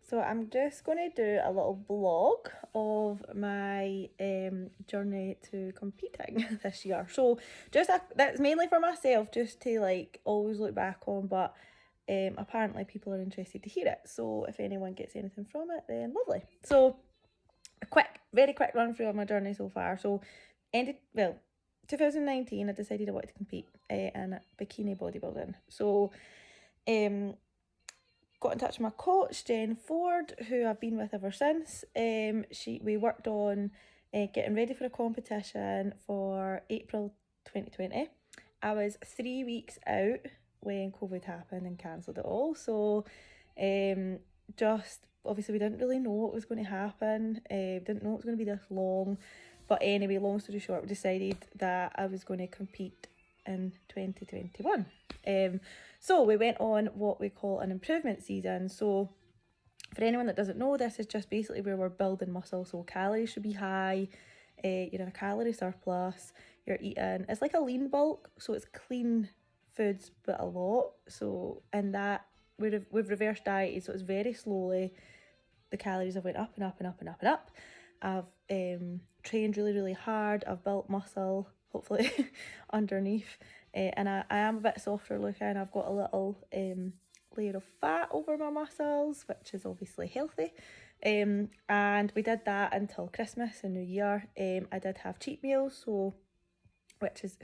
So I'm just going to do a little vlog of my journey to competing this year. So that's mainly for myself, just to like always look back on, but apparently people are interested to hear it. So if anyone gets anything from it, then lovely. So very quick run through of my journey so far. So 2019 I decided I wanted to compete in bikini bodybuilding. So got in touch with my coach, Jen Ford, who I've been with ever since. We worked on getting ready for a competition for April 2020. I was 3 weeks out when COVID happened and cancelled it all. So just obviously we didn't really know what was going to happen. Didn't know it was going to be this long. But anyway, long story short, we decided that I was going to compete in 2021. So we went on what we call an improvement season. So for anyone that doesn't know, this is just basically where we're building muscle. So calories should be high, you're in a calorie surplus, you're eating, it's like a lean bulk, so it's clean foods but a lot. So in that, we've reverse dieted, so it's very slowly, the calories have went up and up and up and up and up. I've trained really hard, I've built muscle, hopefully, underneath. And I am a bit softer looking. I've got a little layer of fat over my muscles, which is obviously healthy. And we did that until Christmas and New Year. I did have cheat meals, which is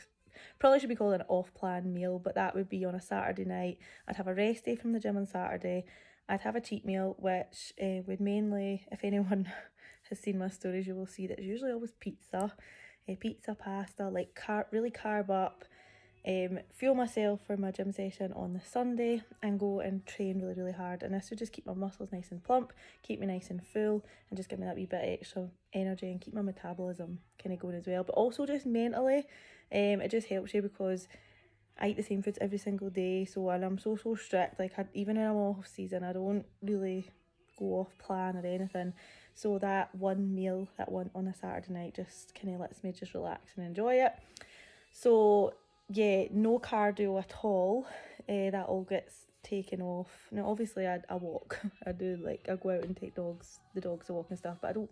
probably should be called an off-plan meal, but that would be on a Saturday night. I'd have a rest day from the gym on Saturday. I'd have a cheat meal, which would mainly, if anyone has seen my stories, you will see that it's usually always pizza, pasta, like really carb up. Fuel myself for my gym session on the Sunday and go and train really hard, and this would just keep my muscles nice and plump, keep me nice and full, and just give me that wee bit extra energy and keep my metabolism kind of going as well. But also just mentally, it just helps you because I eat the same foods every single day, so and I'm so strict, like even when I'm off season I don't really go off plan or anything. So that one meal, that one on a Saturday night, just kind of lets me just relax and enjoy it. So yeah, no cardio at all. That all gets taken off. Now obviously I walk. I do, like, I go out and take the dogs to walk and stuff, but I don't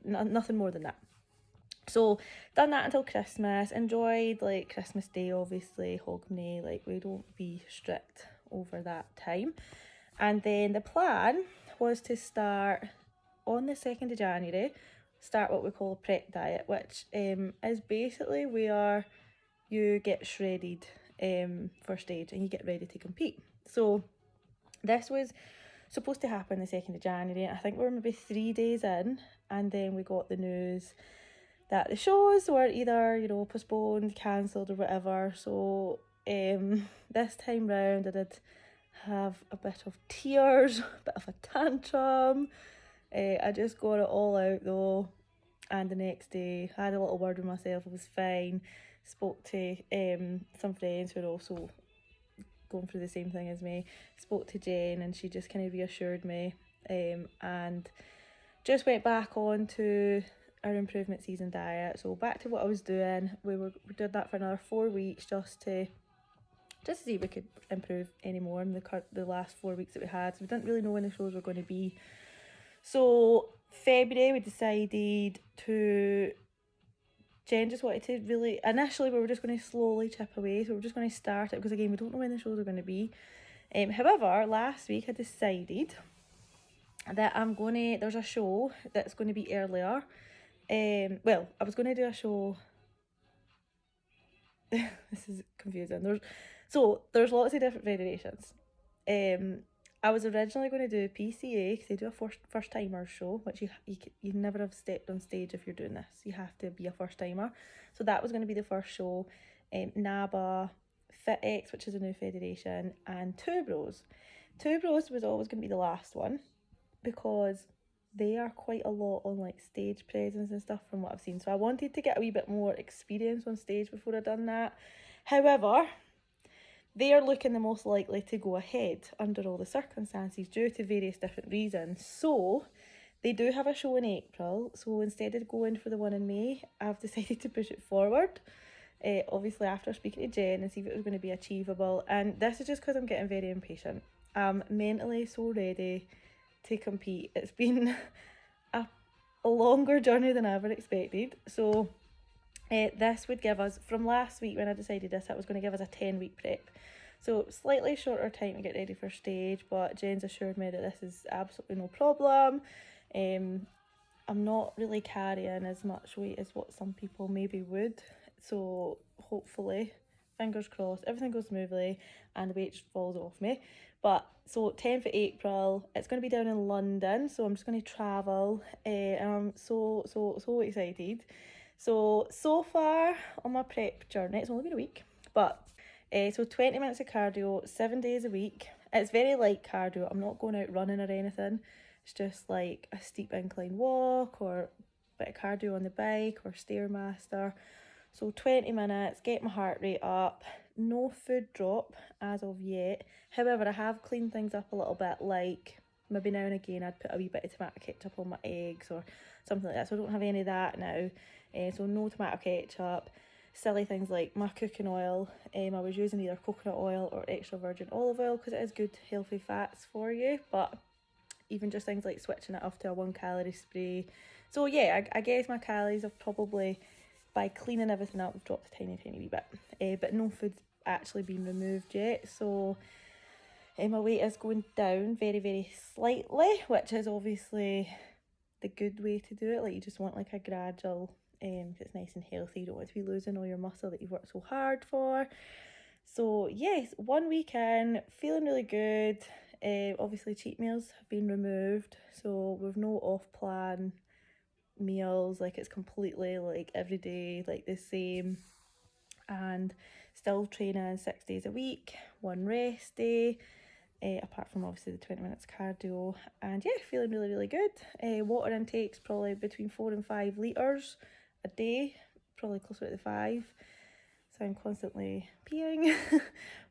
nothing more than that. So done that until Christmas, enjoyed like Christmas Day, obviously, Hogmanay, like we don't be strict over that time. And then the plan was to start on the 2nd of January, start what we call a prep diet, which is basically where you get shredded for stage and you get ready to compete. So this was supposed to happen the 2nd of January. I think we were maybe 3 days in, and then we got the news that the shows were either, postponed, cancelled or whatever. So this time round I did have a bit of tears, a bit of a tantrum. I just got it all out though, and the next day I had a little word with myself. I was fine. Spoke to some friends who are also going through the same thing as me. Spoke to Jen and she just kind of reassured me, and just went back on to our improvement season diet. So back to what I was doing. We did that for another 4 weeks just to see if we could improve any more in the last 4 weeks that we had. So we didn't really know when the shows were going to be. So February we decided to, Jen just wanted to really, initially we were just going to slowly chip away, so we were just going to start it because again we don't know when the shows are going to be. However, last week I decided that there's a show that's going to be earlier. Well, I was going to do a show, this is confusing, there's lots of different variations. I was originally going to do PCA because they do a first timer show, which you never have stepped on stage if you're doing this. You have to be a first timer. So that was going to be the first show. NABA, FitX, which is a new federation, and Two Bros. Two Bros was always going to be the last one because they are quite a lot on like stage presence and stuff from what I've seen. So I wanted to get a wee bit more experience on stage before I done that. However, they are looking the most likely to go ahead under all the circumstances due to various different reasons. So they do have a show in April. So instead of going for the one in May, I've decided to push it forward. Obviously after speaking to Jen and see if it was going to be achievable. And this is just because I'm getting very impatient. I'm mentally so ready to compete. It's been a longer journey than I ever expected. So this would give us, from last week when I decided this, it was going to give us a 10-week prep. So slightly shorter time to get ready for stage, but Jen's assured me that this is absolutely no problem. I'm not really carrying as much weight as what some people maybe would. So hopefully, fingers crossed, everything goes smoothly and weight falls off me. But so 10th of April, it's going to be down in London. So I'm just going to travel and I'm so excited. So far on my prep journey, it's only been a week, but so 20 minutes of cardio, 7 days a week. It's very light cardio. I'm not going out running or anything. It's just like a steep incline walk or a bit of cardio on the bike or Stairmaster. So 20 minutes, get my heart rate up. No food drop as of yet. However, I have cleaned things up a little bit, like maybe now and again I'd put a wee bit of tomato ketchup on my eggs or something like that. So I don't have any of that now. So no tomato ketchup. Silly things like my cooking oil. I was using either coconut oil or extra virgin olive oil because it is good healthy fats for you. But even just things like switching it off to a 1 calorie spray. So yeah, I guess my calories have probably, by cleaning everything up, we've dropped a tiny wee bit. But no food's actually been removed yet. So my weight is going down very slightly, which is obviously the good way to do it. Like, you just want like a gradual, it's nice and healthy. You don't want to be losing all your muscle that you've worked so hard for. So yes, 1 week in, feeling really good. Obviously cheat meals have been removed, so we've no off plan meals. Like, it's completely like every day like the same, and still training 6 days a week, 1 rest day. Apart from obviously the 20 minutes cardio, and yeah, feeling really good. Water intake's probably between 4 and 5 litres a day, probably closer to the 5, so I'm constantly peeing.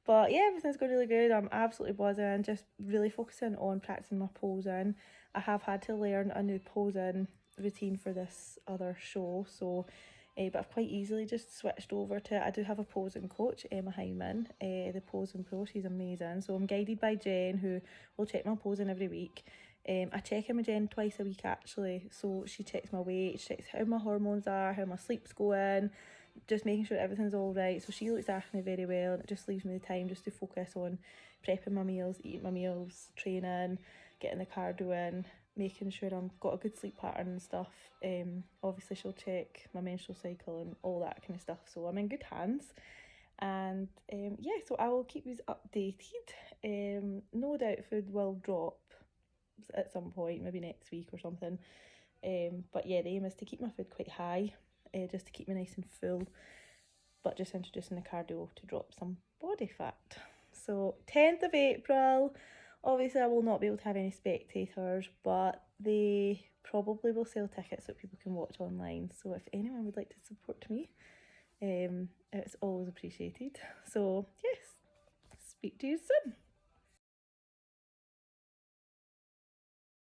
But yeah, everything's going really good. I'm absolutely buzzing, just really focusing on practicing my posing. I have had to learn a new posing routine for this other show, so but I've quite easily just switched over to it. I do have a posing coach, Emma Hyman, the posing pro. She's amazing. So I'm guided by Jen, who will check my posing every week. I check in with Jen twice a week actually. So she checks my weight, she checks how my hormones are, how my sleep's going, just making sure everything's all right. So she looks after me very well, and it just leaves me the time just to focus on prepping my meals, eating my meals, training, getting the cardio in, making sure I've got a good sleep pattern and stuff. Obviously she'll check my menstrual cycle and all that kind of stuff, so I'm in good hands. And yeah, so I will keep you updated. No doubt food will drop at some point, maybe next week or something. But yeah, the aim is to keep my food quite high, just to keep me nice and full, but just introducing the cardio to drop some body fat. So 10th of April, obviously I will not be able to have any spectators, but they probably will sell tickets so people can watch online. So if anyone would like to support me, it's always appreciated. So yes, speak to you soon.